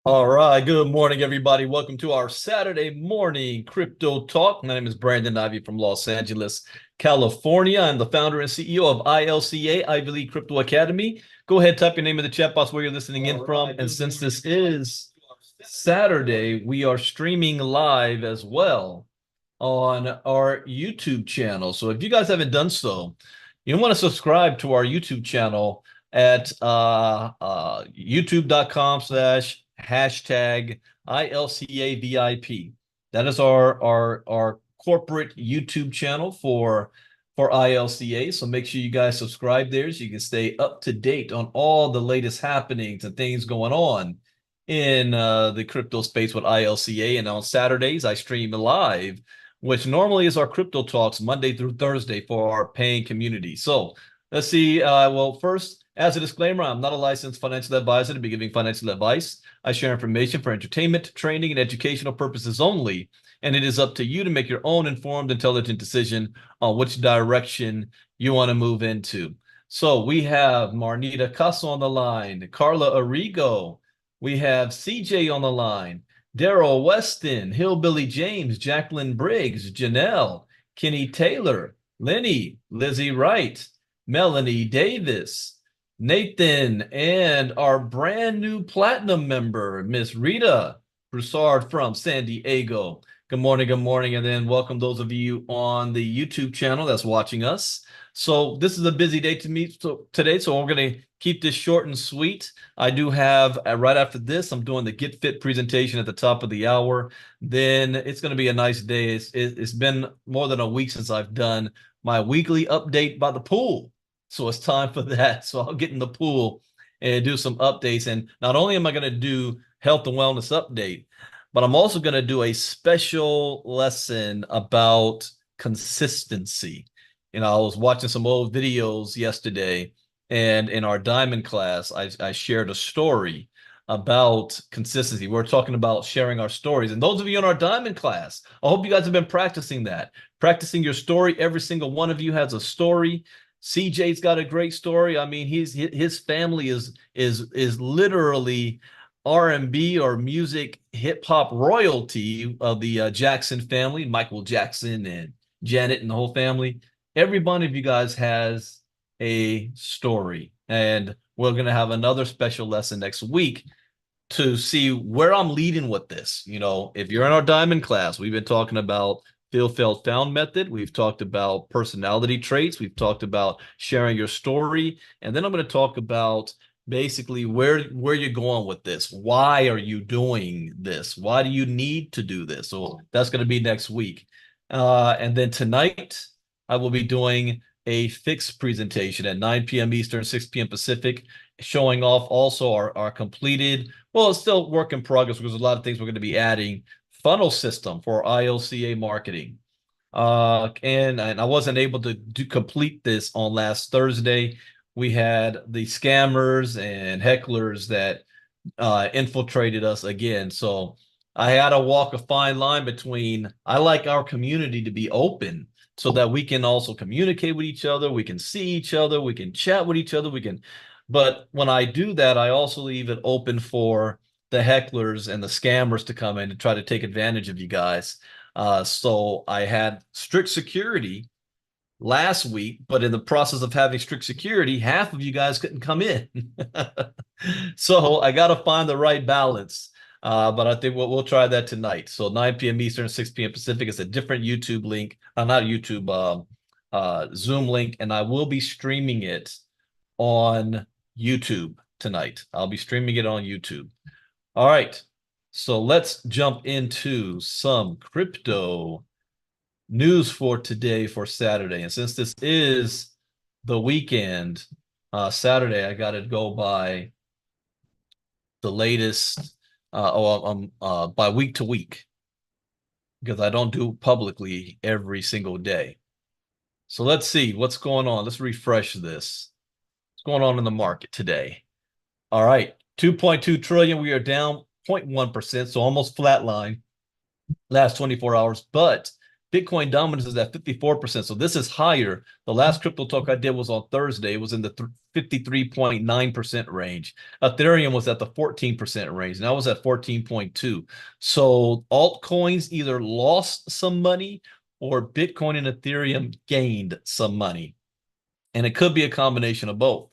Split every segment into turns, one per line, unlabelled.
All right, good morning, everybody. Welcome to our Saturday morning crypto talk. My name is Brandon Ivey from Los Angeles, California. I'm the founder and CEO of ILCA, Ivy League Crypto Academy. Go ahead, type your name in the chat box where you're listening in from. And since this is Saturday, we are streaming live as well on our YouTube channel. So if you guys haven't done so, you want to subscribe to our YouTube channel at youtube.com/hashtag ILCAVIP. That is our corporate YouTube channel for ILCA. So make sure you guys subscribe there so you can stay up to date on all the latest happenings and things going on in the crypto space with ILCA. And on Saturdays, I stream live, which normally is our crypto talks Monday through Thursday for our paying community. So let's see. Well, first, as a disclaimer, I'm not a licensed financial advisor to be giving financial advice. I share information for entertainment, training, and educational purposes only, and it is up to you to make your own informed, intelligent decision on which direction you want to move into. So we have Marnita Casso on the line, Carla Arrigo. We have CJ on the line, Daryl Weston, Hillbilly James, Jacqueline Briggs, Janelle, Kenny Taylor, Lenny, Lizzie Wright, Melanie Davis, Nathan, and our brand new platinum member, Miss Rita Broussard from San Diego. Good morning, good morning, and then welcome those of you on the YouTube channel that's watching us. So this is a busy day to me today, so we're going to keep this short and sweet. I do have, right after this, I'm doing the Get Fit presentation at the top of the hour. Then it's going to be a nice day. It's been more than a week since I've done my weekly update by the pool. So it's time for that. So I'll get in the pool and do some updates. And not only am I going to do health and wellness update, but I'm also going to do a special lesson about consistency. I was watching some old videos yesterday, and in our diamond class, I shared a story about consistency. We're talking about sharing our stories. And those of you in our diamond class, I hope you guys have been practicing that. Practicing your story. Every single one of you has a story. CJ's got a great story. I mean, his family is literally R&B or music hip hop royalty of the Jackson family, Michael Jackson and Janet and the whole family. Every one of you guys has a story, and we're going to have another special lesson next week to see where I'm leading with this. If you're in our diamond class, we've been talking about Feel, Felt, Found method. We've talked about personality traits. We've talked about sharing your story. And then I'm going to talk about basically where you're going with this. Why are you doing this? Why do you need to do this? So that's going to be next week. And then tonight, I will be doing a fixed presentation at 9 p.m. Eastern, 6 p.m. Pacific, showing off also our completed, well, it's still work in progress because there's a lot of things we're going to be adding, funnel system for ILCA marketing. And I wasn't able to complete this on last Thursday. We had the scammers and hecklers that infiltrated us again. So I had to walk a fine line between, I like our community to be open so that we can also communicate with each other, we can see each other, we can chat with each other, but when I do that, I also leave it open for the hecklers and the scammers to come in and try to take advantage of you guys. So I had strict security last week, but in the process of having strict security, half of you guys couldn't come in. So I got to find the right balance. But I think we'll try that tonight. So 9 p.m. Eastern, 6 p.m. Pacific is a different YouTube link, not YouTube, Zoom link, and I will be streaming it on YouTube tonight. I'll be streaming it on YouTube. All right. So let's jump into some crypto news for today for Saturday. And since this is the weekend, Saturday, I got to go by the latest by week to week because I don't do publicly every single day. So let's see what's going on. Let's refresh this. What's going on in the market today? All right, 2.2 trillion. We are down 0.1%, so almost flat line last 24 hours. But Bitcoin dominance is at 54%. So this is higher. The last crypto talk I did was on Thursday. It was in the 53.9% range. Ethereum was at the 14% range. Now was at 14.2. So altcoins either lost some money or Bitcoin and Ethereum gained some money. And it could be a combination of both.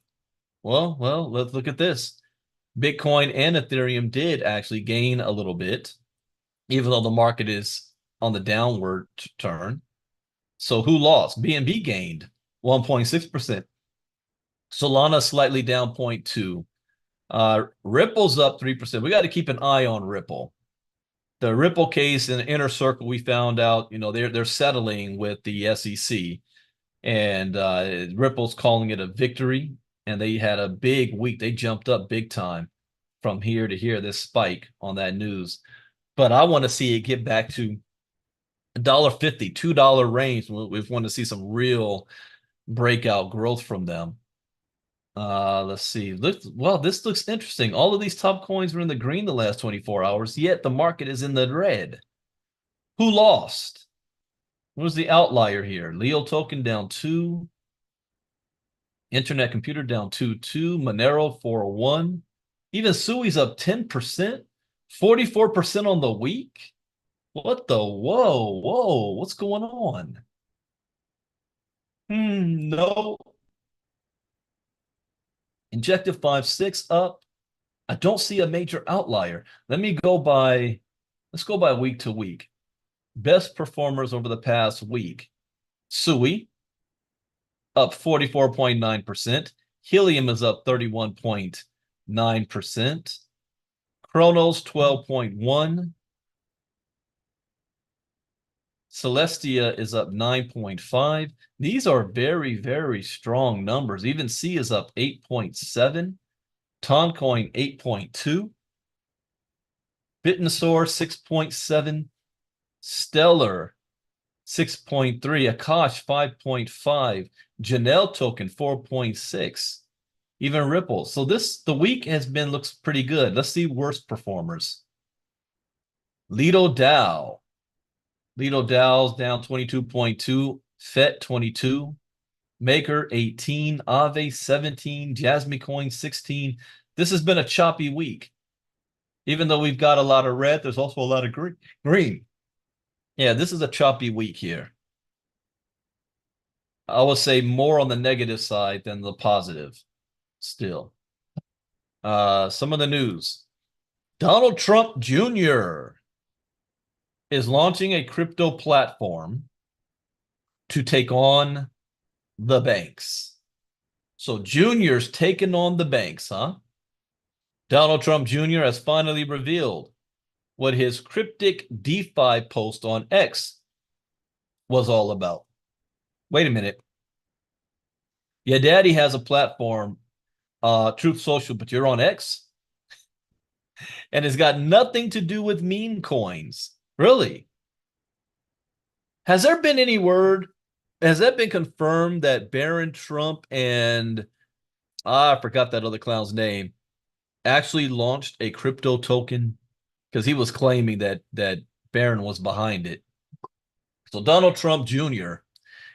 Well, let's look at this. Bitcoin and Ethereum did actually gain a little bit, even though the market is on the downward turn. So who lost? BNB gained 1.6%. Solana slightly down 0.2. Ripple's up 3%. We got to keep an eye on Ripple. The Ripple case in the inner circle, we found out, they're settling with the SEC, and Ripple's calling it a victory. And they had a big week. They jumped up big time from here to here, this spike on that news. But I want to see it get back to $1.50, $2 range. We want to see some real breakout growth from them. Let's see. Well, this looks interesting. All of these top coins were in the green the last 24 hours, yet the market is in the red. Who lost? What was the outlier here? Leo token down 2. Internet computer down 2.2. Monero 401. Even Sui's up 10%. 44% on the week. What the? Whoa. What's going on? No. Injective 5.6 up. I don't see a major outlier. Let's go by week to week. Best performers over the past week. Sui up 44.9%. Helium is up 31.9%. Chronos 12.1. Celestia is up 9.5. These are very, very strong numbers. Even C is up 8.7. Toncoin 8.2. Bitnosaur 6.7. Stellar 6.3. Akash 5.5. Janelle token 4.6. Even Ripple. So the week looks pretty good. Let's see worst performers. Lido Dow. Lido Dow's down 22.2. FET 22. Maker 18. Aave 17. Jasmine Coin 16. This has been a choppy week. Even though we've got a lot of red, there's also a lot of green. Yeah, this is a choppy week here. I would say more on the negative side than the positive still. Some of the news. Donald Trump Jr. is launching a crypto platform to take on the banks. So Junior's taking on the banks, huh? Donald Trump Jr. has finally revealed what his cryptic DeFi post on X was all about. Wait a minute. Yeah, Daddy has a platform, Truth Social, but you're on X? And it's got nothing to do with meme coins. Really? Has there been any word? Has that been confirmed that Barron Trump and I forgot that other clown's name actually launched a crypto token? Because he was claiming that Barron was behind it. So Donald Trump Jr.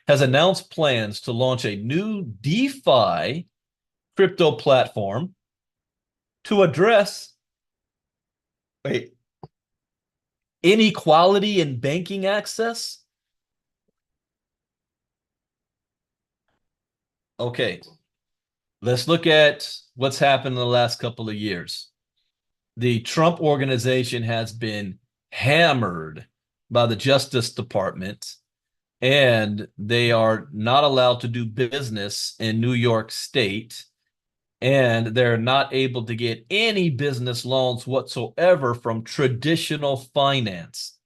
has announced plans to launch a new DeFi crypto platform to address inequality in banking access. Okay, let's look at what's happened in the last couple of years. The Trump organization has been hammered by the Justice Department, and they are not allowed to do business in New York State, and they're not able to get any business loans whatsoever from traditional finance.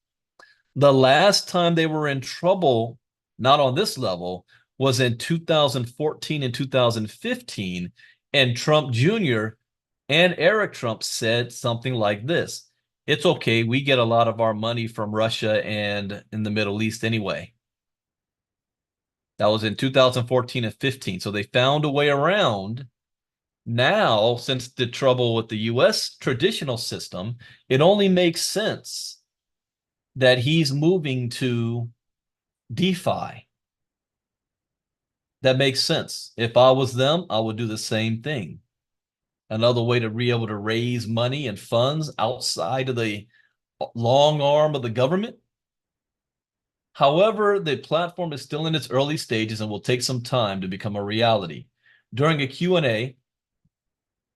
The last time they were in trouble, not on this level, was in 2014 and 2015, and Trump Jr. and Eric Trump said something like this: it's okay, we get a lot of our money from Russia and in the Middle East anyway. That was in 2014 and 15. So they found a way around. Now, since the trouble with the U.S. traditional system, it only makes sense that he's moving to DeFi. That makes sense. If I was them, I would do the same thing. Another way to be able to raise money and funds outside of the long arm of the government. However, the platform is still in its early stages and will take some time to become a reality. During a Q&A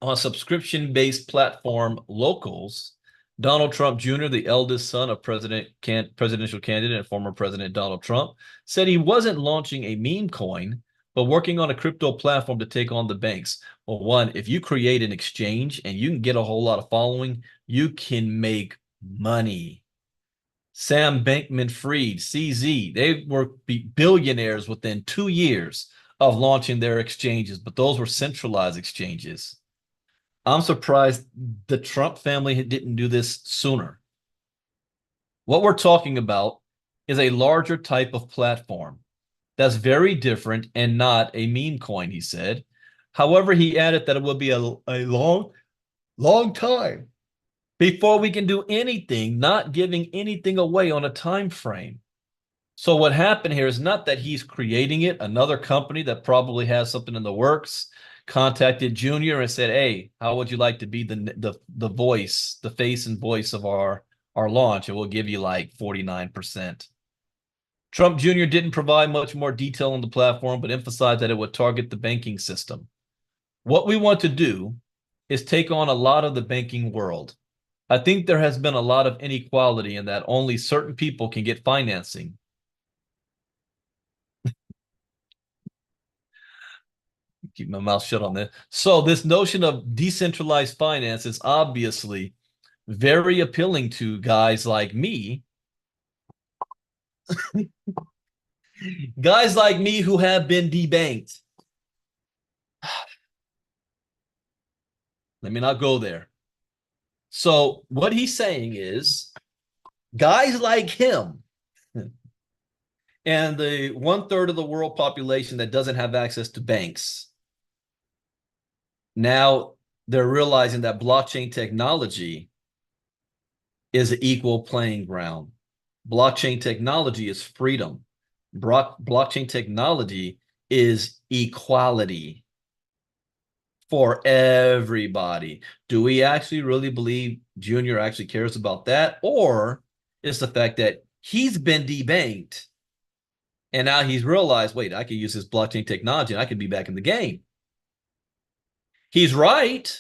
on subscription-based platform Locals, Donald Trump Jr., the eldest son of presidential candidate and former President Donald Trump, said he wasn't launching a meme coin, but working on a crypto platform to take on the banks. Well, one, if you create an exchange and you can get a whole lot of following, you can make money. Sam Bankman-Fried, CZ, they were billionaires within 2 years of launching their exchanges, but those were centralized exchanges. I'm surprised the Trump family didn't do this sooner. What we're talking about is a larger type of platform that's very different and not a meme coin, he said. However, he added that it will be a long, long time before we can do anything, not giving anything away on a time frame. So what happened here is not that he's creating it. Another company that probably has something in the works contacted Junior and said, hey, how would you like to be the voice, the face and voice of our launch? And we'll give you like 49%. Trump Jr. didn't provide much more detail on the platform, but emphasized that it would target the banking system. What we want to do is take on a lot of the banking world. I think there has been a lot of inequality in that only certain people can get financing. Keep my mouth shut on that. So this notion of decentralized finance is obviously very appealing to guys like me. Guys like me who have been debanked. Let me not go there. So what he's saying is guys like him and the 1/3 of the world population that doesn't have access to banks, now they're realizing that blockchain technology is an equal playing ground. Blockchain technology is freedom. Blockchain technology is equality for everybody. Do we actually really believe Junior actually cares about that? Or is the fact that he's been debanked and now he's realized, wait, I can use this blockchain technology and I can be back in the game. He's right.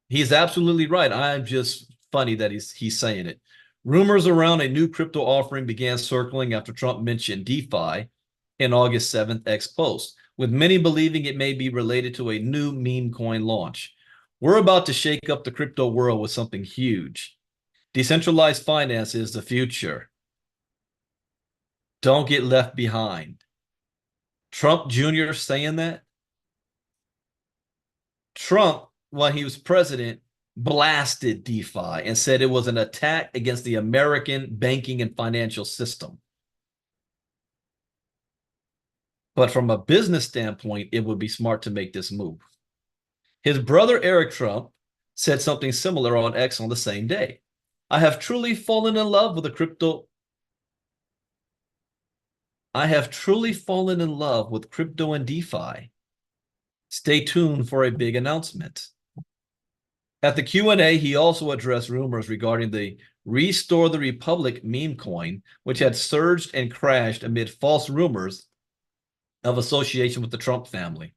He's absolutely right. I'm just funny that he's saying it. Rumors around a new crypto offering began circling after Trump mentioned DeFi in August 7th X post, with many believing it may be related to a new meme coin launch. We're about to shake up the crypto world with something huge. Decentralized finance is the future. Don't get left behind. Trump Jr. saying that? Trump, when he was president, blasted DeFi and said it was an attack against the American banking and financial system. But from a business standpoint, it would be smart to make this move. His brother, Eric Trump, said something similar on X on the same day. I have truly fallen in love with the crypto. I have truly fallen in love with crypto and DeFi. Stay tuned for a big announcement. At the Q&A, he also addressed rumors regarding the Restore the Republic meme coin, which had surged and crashed amid false rumors of association with the Trump family.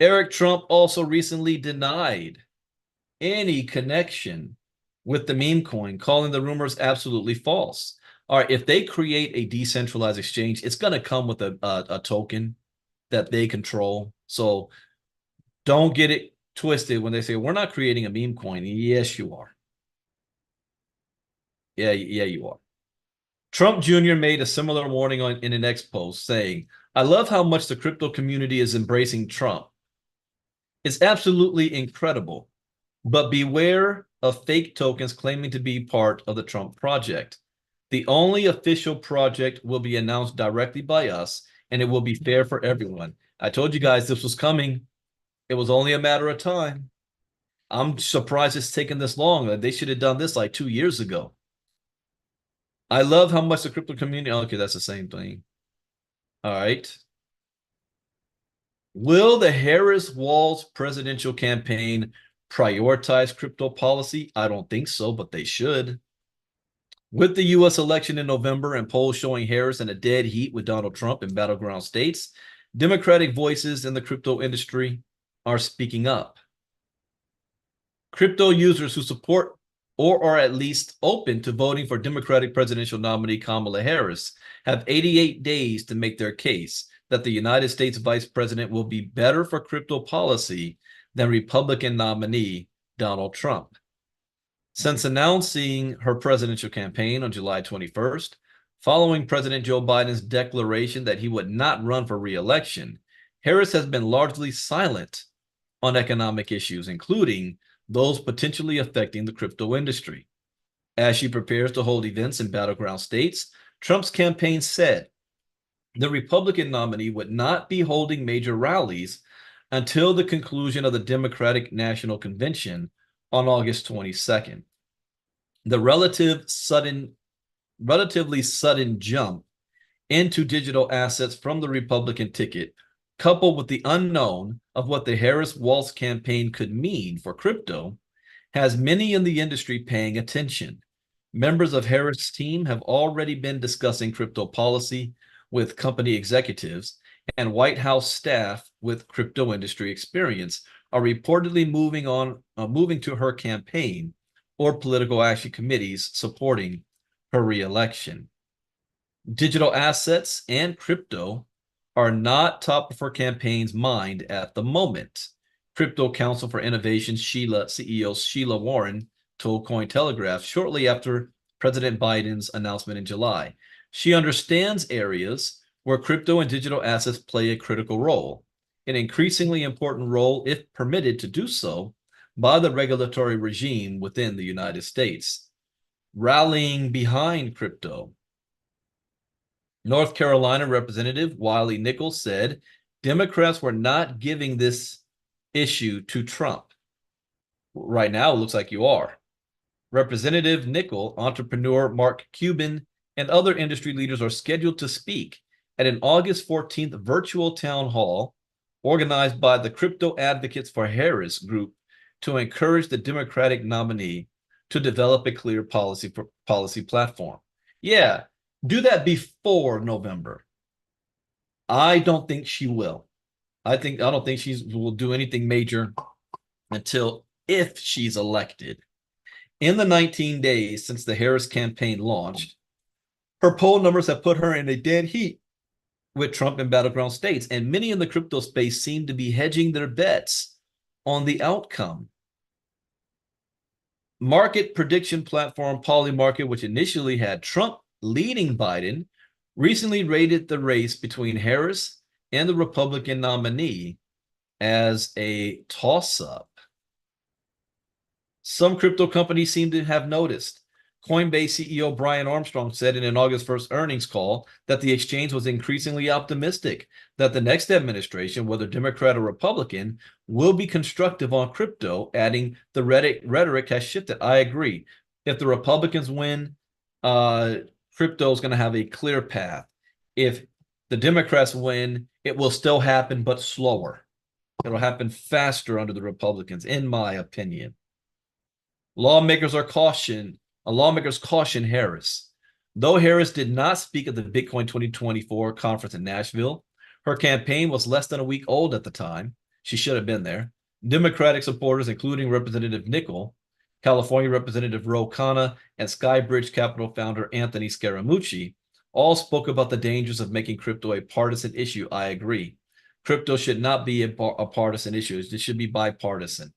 Eric Trump also recently denied any connection with the meme coin, calling the rumors absolutely false. All right, if they create a decentralized exchange, it's going to come with a token that they control. So don't get it twisted when they say, we're not creating a meme coin. Yes, you are. Yeah, you are. Trump Jr. made a similar warning in an X post saying, I love how much the crypto community is embracing Trump. It's absolutely incredible, but beware of fake tokens claiming to be part of the Trump project. The only official project will be announced directly by us, and it will be fair for everyone. I told you guys this was coming. It was only a matter of time. I'm surprised it's taken this long. They should have done this like 2 years ago. I love how much the crypto community. Okay, that's the same thing. All right. Will the Harris-Walz presidential campaign prioritize crypto policy? I don't think so, but they should. With the U.S. election in November and polls showing Harris in a dead heat with Donald Trump in battleground states, Democratic voices in the crypto industry are speaking up. Crypto users who support or are at least open to voting for Democratic presidential nominee Kamala Harris have 88 days to make their case that the United States vice president will be better for crypto policy than Republican nominee Donald Trump. Since announcing her presidential campaign on July 21st, following President Joe Biden's declaration that he would not run for re-election, Harris has been largely silent on economic issues, including those potentially affecting the crypto industry. As she prepares to hold events in battleground states, Trump's campaign said the Republican nominee would not be holding major rallies until the conclusion of the Democratic National Convention on August 22nd. The relatively sudden jump into digital assets from the Republican ticket, coupled with the unknown of what the Harris-Walz campaign could mean for crypto, has many in the industry paying attention. Members of Harris' team have already been discussing crypto policy with company executives, and White House staff with crypto industry experience are reportedly moving to her campaign or political action committees supporting her reelection. Digital assets and crypto are not top of her campaign's mind at the moment. Crypto Council for Innovation CEO Sheila Warren told Cointelegraph shortly after President Biden's announcement in July. She understands areas where crypto and digital assets play a critical role, an increasingly important role if permitted to do so by the regulatory regime within the United States. Rallying behind crypto. North Carolina Representative Wiley Nichols said Democrats were not giving this issue to Trump. Right now, it looks like you are. Representative Nichols, entrepreneur Mark Cuban, and other industry leaders are scheduled to speak at an August 14th virtual town hall organized by the Crypto Advocates for Harris group to encourage the Democratic nominee to develop a clear policy platform. Yeah, do that before November. I don't think she will. I don't think she will do anything major until if she's elected. In the 19 days since the Harris campaign launched, her poll numbers have put her in a dead heat with Trump in battleground states, and many in the crypto space seem to be hedging their bets on the outcome. Market prediction platform Polymarket, which initially had Trump leading Biden, recently rated the race between Harris and the Republican nominee as a toss-up. Some crypto companies seem to have noticed. Coinbase CEO Brian Armstrong said in an August 1st earnings call that the exchange was increasingly optimistic that the next administration, whether Democrat or Republican, will be constructive on crypto, adding the rhetoric has shifted. I agree. If the Republicans win, crypto is going to have a clear path. If the Democrats win, it will still happen, but slower. It'll happen faster under the Republicans, in my opinion. Lawmakers caution Harris. Though Harris did not speak at the Bitcoin 2024 conference in Nashville, her campaign was less than a week old at the time. She should have been there. Democratic supporters, including Representative Nichols, California Representative Ro Khanna, and Skybridge Capital founder Anthony Scaramucci, all spoke about the dangers of making crypto a partisan issue. I agree. Crypto should not be a partisan issue. It should be bipartisan.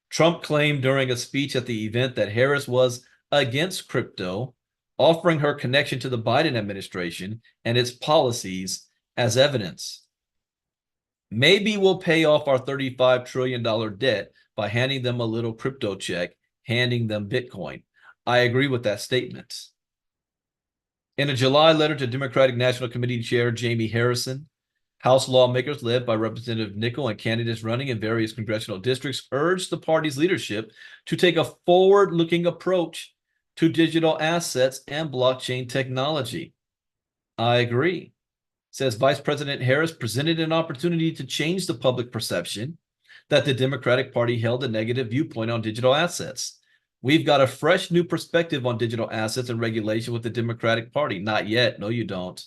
Trump claimed during a speech at the event that Harris was against crypto, offering her connection to the Biden administration and its policies as evidence. Maybe we'll pay off our $35 trillion debt by handing them a little crypto check, handing them Bitcoin. I agree with that statement. In a July letter to Democratic National Committee Chair Jamie Harrison, House lawmakers led by Representative Nichols and candidates running in various congressional districts urged the party's leadership to take a forward-looking approach to digital assets and blockchain technology. I agree. Says Vice President Harris presented an opportunity to change the public perception that the Democratic Party held a negative viewpoint on digital assets. We've got a fresh new perspective on digital assets and regulation with the Democratic Party. Not yet. No, you don't.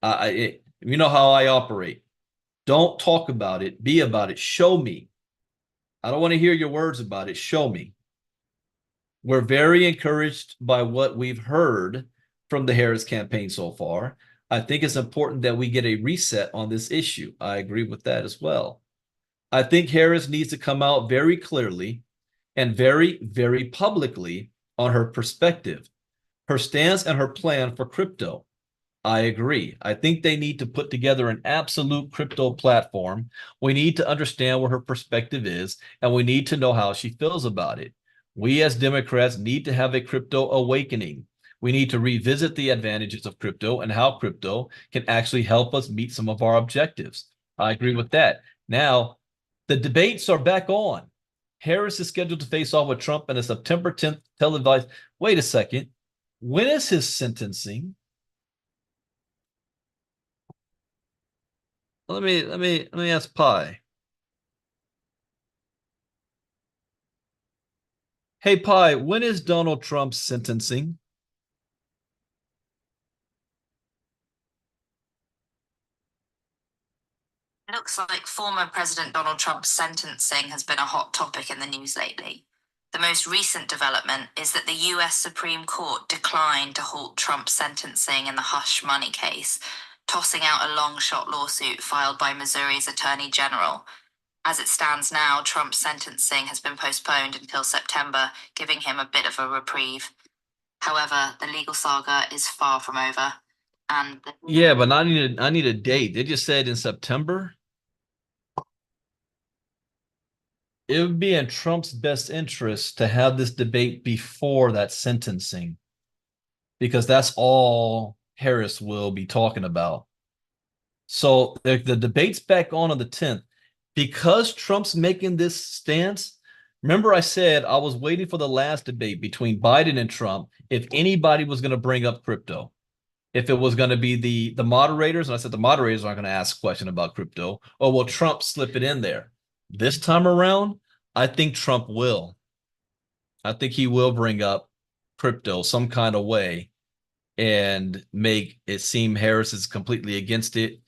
You know how I operate. Don't talk about it. Be about it. Show me. I don't want to hear your words about it. Show me. We're very encouraged by what we've heard from the Harris campaign so far. I think it's important that we get a reset on this issue. I agree with that as well. I think Harris needs to come out very clearly and very, very publicly on her perspective, her stance, and her plan for crypto. I agree. I think they need to put together an absolute crypto platform. We need to understand where her perspective is, and we need to know how she feels about it. We as Democrats need to have a crypto awakening. We need to revisit the advantages of crypto and how crypto can actually help us meet some of our objectives. I agree with that. Now, the debates are back on. Harris is scheduled to face off with Trump in a September 10th televised. Wait a second. When is his sentencing? Let me ask Pi. Hey Pi, when is Donald Trump's sentencing?
It looks like former President Donald Trump's sentencing has been a hot topic in the news lately. The most recent development is that the US Supreme Court declined to halt Trump's sentencing in the hush money case, tossing out a long shot lawsuit filed by Missouri's Attorney General. As it stands now, Trump's sentencing has been postponed until September, giving him a bit of a reprieve. However, the legal saga is far from over. And
yeah, but I need a date. They just said in September. It would be in Trump's best interest to have this debate before that sentencing, because that's all Harris will be talking about. So the debate's back on the 10th. Because Trump's making this stance, remember I said I was waiting for the last debate between Biden and Trump if anybody was going to bring up crypto. If it was going to be the moderators, and I said the moderators aren't going to ask a question about crypto, or will Trump slip it in there? This time around, I think Trump will. I think he will bring up crypto some kind of way and make it seem Harris is completely against it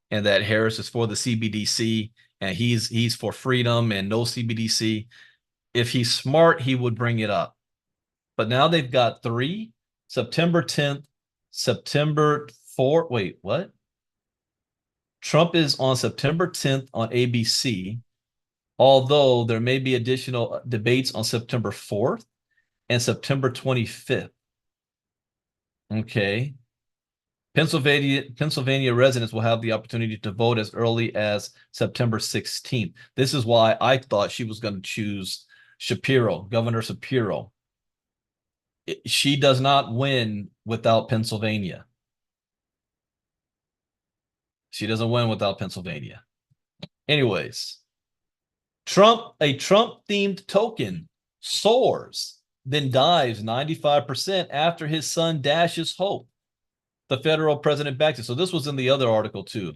and that Harris is for the CBDC and he's for freedom and no CBDC. If he's smart, he would bring it up. But now they've got 3, September 10th, September 4th. Wait, what? Trump is on September 10th on ABC, although there may be additional debates on September 4th and September 25th. Okay. Pennsylvania residents will have the opportunity to vote as early as September 16th. This is why I thought she was going to choose Shapiro, Governor Shapiro. She does not win without Pennsylvania. She doesn't win without Pennsylvania. Anyways, a Trump-themed token soars, then dives 95% after his son dashes hope. The federal president backed it. So this was in the other article too.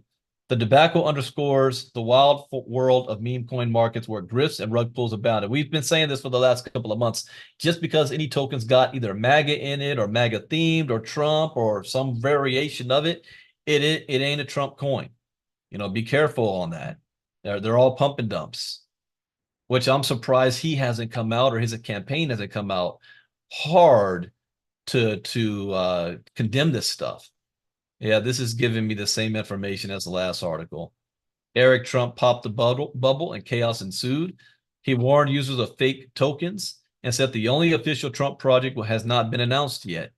The debacle underscores the wild world of meme coin markets where grifts and rug pulls abound. And we've been saying this for the last couple of months. Just because any token's got either MAGA in it or MAGA themed or Trump or some variation of it, it ain't a Trump coin. You know, be careful on that. They're all pump and dumps, which I'm surprised he hasn't come out or his campaign hasn't come out hard to condemn this stuff. Yeah, this is giving me the same information as the last article. Eric Trump popped the bubble and chaos ensued. He warned users of fake tokens and said the only official Trump project has not been announced yet.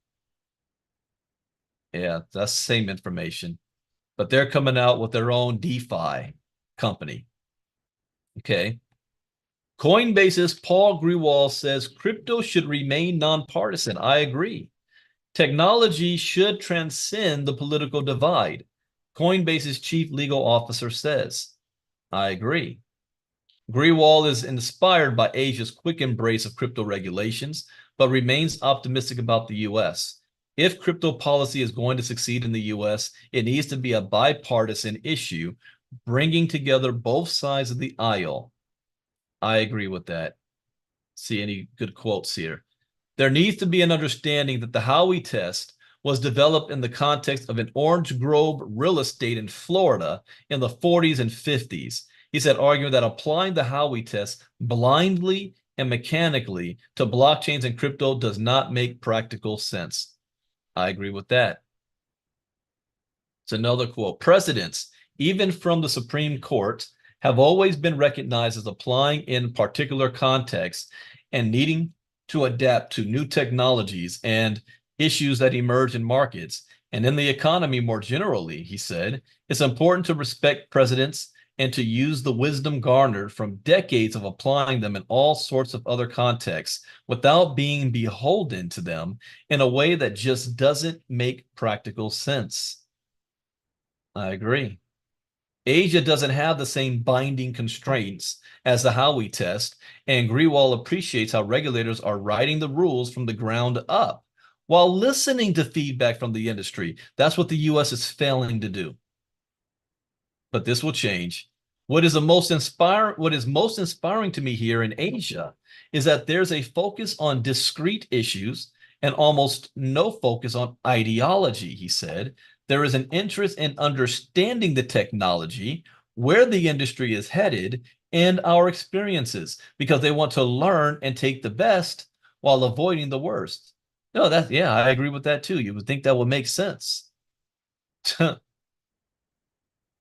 Yeah, that's the same information. But they're coming out with their own DeFi company. Okay. Coinbase's Paul Grewal says crypto should remain nonpartisan. I agree. Technology should transcend the political divide, Coinbase's chief legal officer says. I agree. Grewal is inspired by Asia's quick embrace of crypto regulations, but remains optimistic about the U.S. If crypto policy is going to succeed in the U.S., it needs to be a bipartisan issue, bringing together both sides of the aisle. I agree with that. See any good quotes here? There needs to be an understanding that the Howey test was developed in the context of an orange grove real estate in Florida in the 40s and 50s. He said, arguing that applying the Howey test blindly and mechanically to blockchains and crypto does not make practical sense. I agree with that. It's another quote. Presidents, even from the Supreme Court, have always been recognized as applying in particular contexts and needing to adapt to new technologies and issues that emerge in markets and in the economy more generally, he said. It's important to respect presidents and to use the wisdom garnered from decades of applying them in all sorts of other contexts without being beholden to them in a way that just doesn't make practical sense. I agree. Asia doesn't have the same binding constraints as the Howey test, and Grewal appreciates how regulators are writing the rules from the ground up while listening to feedback from the industry. That's what the U.S. is failing to do. But this will change. What is most inspiring to me here in Asia is that there's a focus on discrete issues and almost no focus on ideology, he said. There is an interest in understanding the technology, where the industry is headed, and our experiences, because they want to learn and take the best while avoiding the worst. No, yeah, I agree with that too. You would think that would make sense. Oh,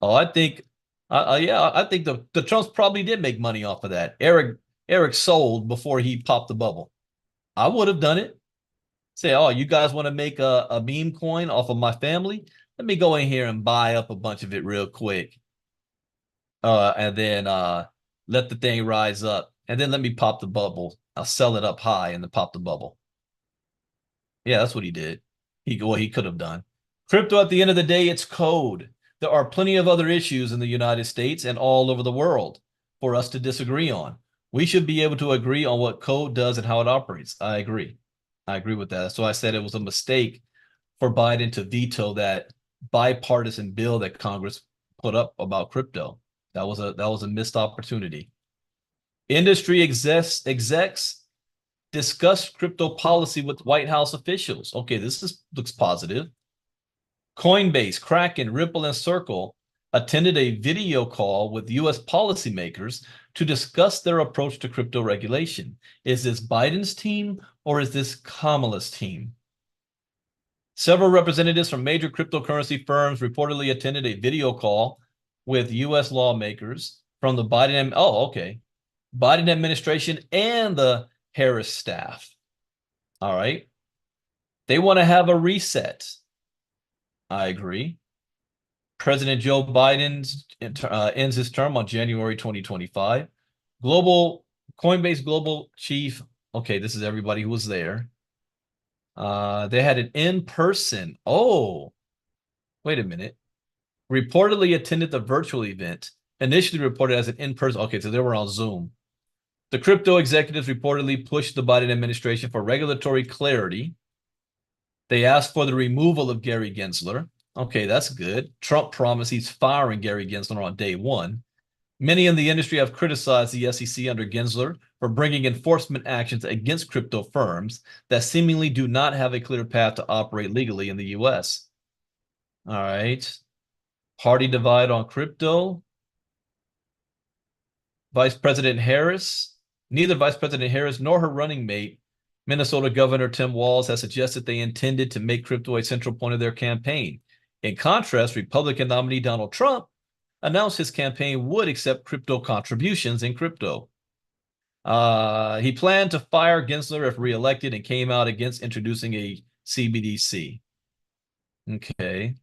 I think the Trumps probably did make money off of that. Eric sold before he popped the bubble. I would have done it. Say, oh, you guys want to make a meme coin off of my family? Let me go in here and buy up a bunch of it real quick. And then let the thing rise up. And then let me pop the bubble. I'll sell it up high and then pop the bubble. Yeah, that's what he did. He could have done. Crypto, at the end of the day, it's code. There are plenty of other issues in the United States and all over the world for us to disagree on. We should be able to agree on what code does and how it operates. I agree. I agree with that. So I said it was a mistake for Biden to veto that bipartisan bill that Congress put up about crypto. That was a missed opportunity. Industry execs discussed crypto policy with White House officials. Okay, looks positive. Coinbase, Kraken, Ripple, and Circle attended a video call with U.S. policymakers to discuss their approach to crypto regulation. Is this Biden's team or is this Kamala's team? Several representatives from major cryptocurrency firms reportedly attended a video call with U.S. lawmakers from the Biden administration and the Harris staff. All right. They want to have a reset. I agree. President Joe Biden ends his term on January 2025. Coinbase Global Chief. Okay, this is everybody who was there. They had an in-person. Oh, wait a minute. Reportedly attended the virtual event. Initially reported as an in-person. Okay, so they were on Zoom. The crypto executives reportedly pushed the Biden administration for regulatory clarity. They asked for the removal of Gary Gensler. Okay, that's good. Trump promised he's firing Gary Gensler on day one. Many in the industry have criticized the SEC under Gensler for bringing enforcement actions against crypto firms that seemingly do not have a clear path to operate legally in the U.S. All right. Party divide on crypto. Vice President Harris. Neither Vice President Harris nor her running mate, Minnesota Governor Tim Walz, has suggested they intended to make crypto a central point of their campaign. In contrast, Republican nominee Donald Trump announced his campaign would accept crypto contributions in crypto. He planned to fire Gensler if reelected and came out against introducing a CBDC. Okay.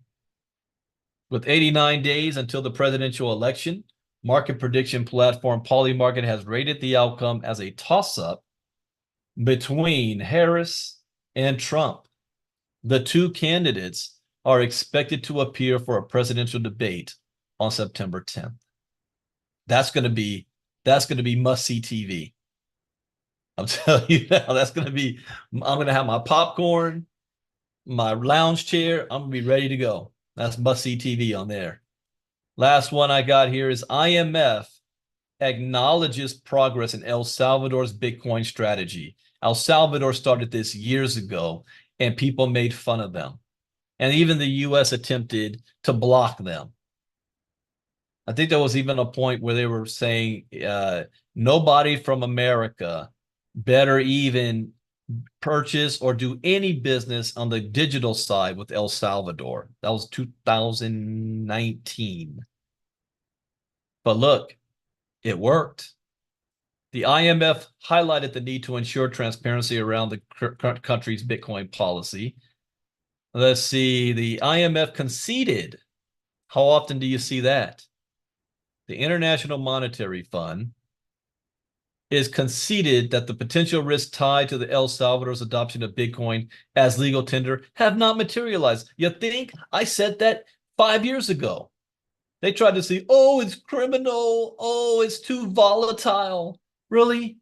With 89 days until the presidential election, market prediction platform Polymarket has rated the outcome as a toss-up between Harris and Trump. The two candidates are expected to appear for a presidential debate on September 10th. That's going to be that's going to be must-see TV. I'm telling you now, that's going to be, I'm going to have my popcorn, my lounge chair. I'm going to be ready to go. That's must-see TV on there. Last one I got here is IMF acknowledges progress in El Salvador's Bitcoin strategy. El Salvador started this years ago, and people made fun of them. And even the U.S. attempted to block them. I think there was even a point where they were saying nobody from America better even purchase or do any business on the digital side with El Salvador. That was 2019. But look, it worked. The IMF highlighted the need to ensure transparency around the country's Bitcoin policy. Let's see, the IMF conceded. How often do you see that? The International Monetary Fund is conceded that the potential risks tied to the El Salvador's adoption of Bitcoin as legal tender have not materialized. You think I said that 5 years ago? They tried to say, oh, it's criminal. Oh, it's too volatile. Really?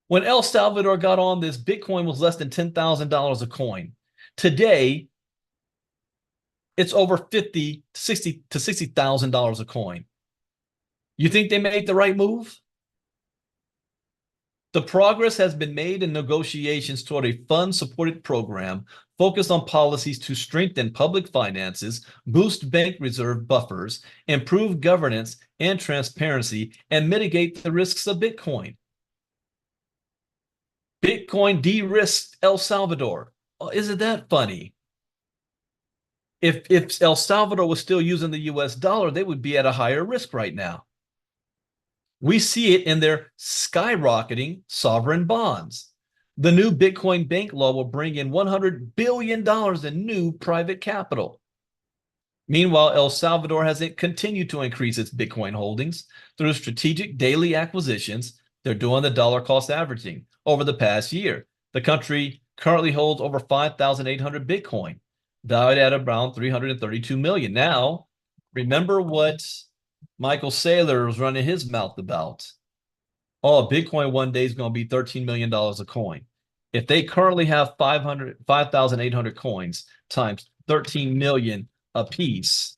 When El Salvador got on this, Bitcoin was less than $10,000 a coin. Today, it's over $50,000 to $60,000 a coin. You think they made the right move? The progress has been made in negotiations toward a fund-supported program focused on policies to strengthen public finances, boost bank reserve buffers, improve governance and transparency, and mitigate the risks of Bitcoin. Bitcoin de-risked El Salvador. Oh, isn't that funny? If El Salvador was still using the US dollar, they would be at a higher risk right now. We see it in their skyrocketing sovereign bonds. The new Bitcoin bank law will bring in $100 billion in new private capital. Meanwhile, El Salvador has continued to increase its Bitcoin holdings through strategic daily acquisitions. They're doing the dollar cost averaging over the past year. The country currently holds over 5,800 Bitcoin, valued at around 332 million. Now, remember what Michael Saylor was running his mouth about. Oh, Bitcoin one day is going to be $13 million a coin. If they currently have 5,800 coins times 13 million a piece,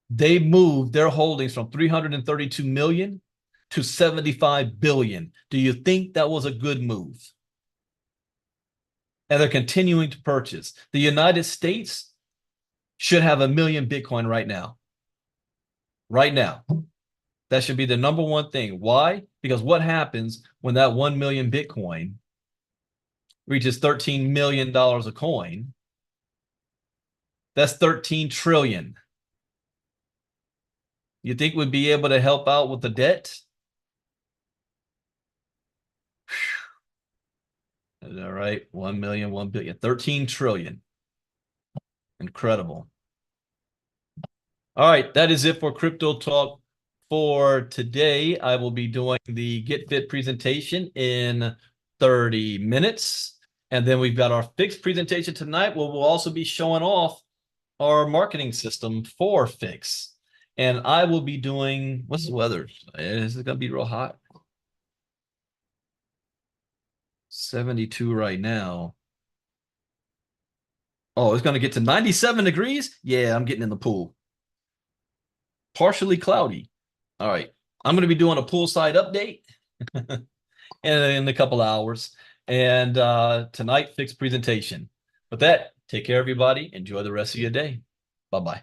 they moved their holdings from 332 million to 75 billion. Do you think that was a good move? And they're continuing to purchase. The United States should have 1 million Bitcoin right now. Right now. That should be the number one thing. Why? Because what happens when that 1 million Bitcoin reaches $13 million a coin? That's 13 trillion. You think we'd be able to help out with the debt? All right, 1 million, 1 billion, 13 trillion. Incredible. All right, that is it for Crypto Talk for today. I will be doing the Get Fit presentation in 30 minutes. And then we've got our Fix presentation tonight, where we'll also be showing off our marketing system for Fix. And I will be doing, what's the weather? Is it going to be real hot? 72 right now. Oh, it's going to get to 97 degrees? Yeah, I'm getting in the pool. Partially cloudy. All right. I'm going to be doing a poolside update in a couple of hours. And tonight, Fix presentation. With that, take care, everybody. Enjoy the rest of your day. Bye-bye.